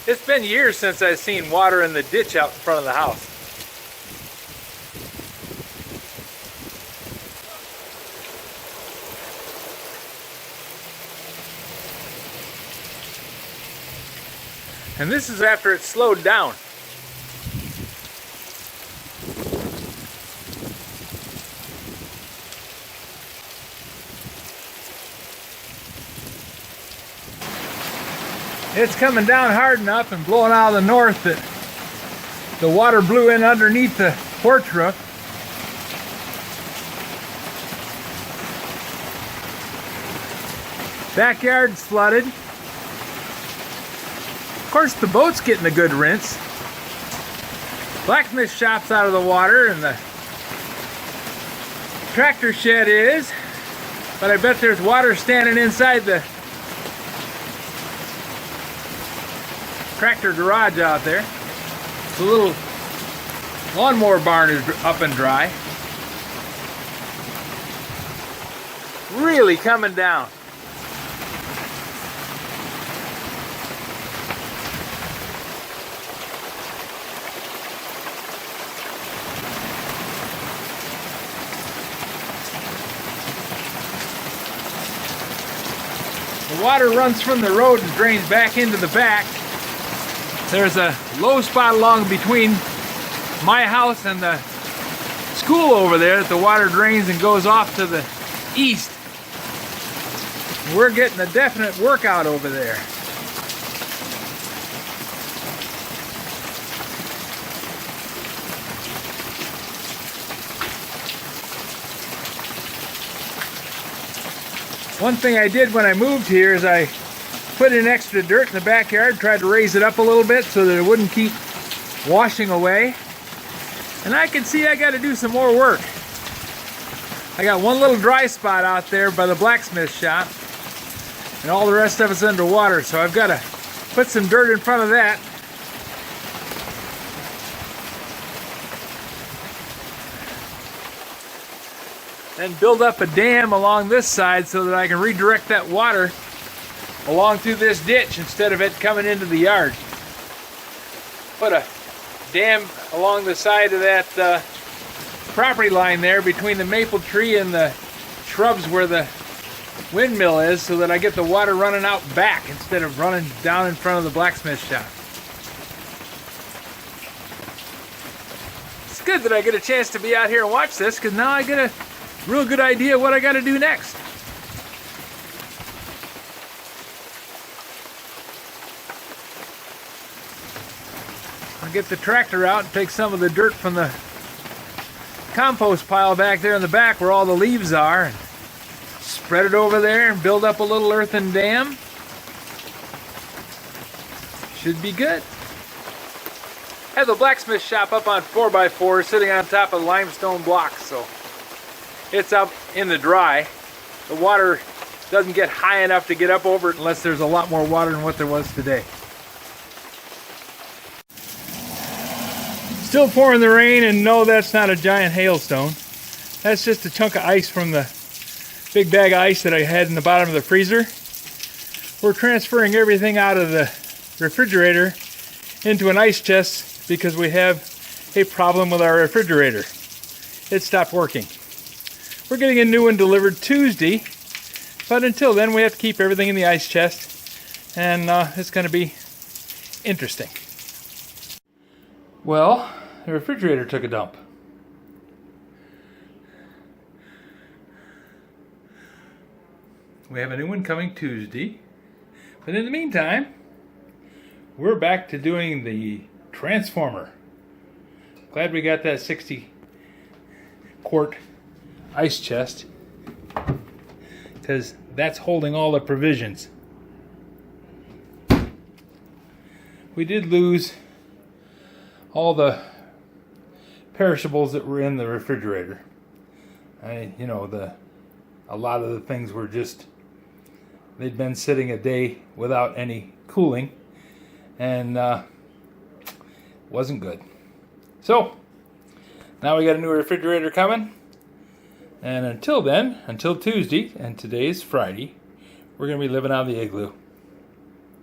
It's been years since I've seen water in the ditch out in front of the house. And this is after it slowed down. It's coming down hard enough and blowing out of the north that the water blew in underneath the porch roof. Backyard's flooded. Of course, the boat's getting a good rinse. Blacksmith shop's out of the water and the tractor shed is, but I bet there's water standing inside the tractor garage out there. The little lawnmower barn is up and dry. Really coming down. The water runs from the road and drains back into the back. There's a low spot along between my house and the school over there that the water drains and goes off to the east. We're getting a definite workout over there. One thing I did when I moved here is I put in extra dirt in the backyard, tried to raise it up a little bit so that it wouldn't keep washing away. And I can see I got to do some more work. I got one little dry spot out there by the blacksmith shop, and all the rest of it's underwater, so I've got to put some dirt in front of that. Then build up a dam along this side so that I can redirect that water along through this ditch instead of it coming into the yard. Put a dam along the side of that property line there between the maple tree and the shrubs where the windmill is, so that I get the water running out back instead of running down in front of the blacksmith shop. It's good that I get a chance to be out here and watch this, because now I get a real good idea what I got to do next. I'll get the tractor out and take some of the dirt from the compost pile back there in the back where all the leaves are, and spread it over there and build up a little earthen dam. Should be good. I have the blacksmith shop up on 4x4 sitting on top of limestone blocks, so it's up in the dry. The water doesn't get high enough to get up over it unless there's a lot more water than what there was today. Still pouring the rain, and no, that's not a giant hailstone. That's just a chunk of ice from the big bag of ice that I had in the bottom of the freezer. We're transferring everything out of the refrigerator into an ice chest because we have a problem with our refrigerator. It stopped working. We're getting a new one delivered Tuesday, but until then we have to keep everything in the ice chest, and it's going to be interesting. Well, the refrigerator took a dump. We have a new one coming Tuesday, but in the meantime, we're back to doing the transformer. Glad we got that 60 quart ice chest, because that's holding all the provisions. We did lose all the perishables that were in the refrigerator. A lot of the things were just, they'd been sitting a day without any cooling, and wasn't good. So now we got a new refrigerator coming. And until then, until Tuesday, and today's Friday, we're going to be living out of the igloo.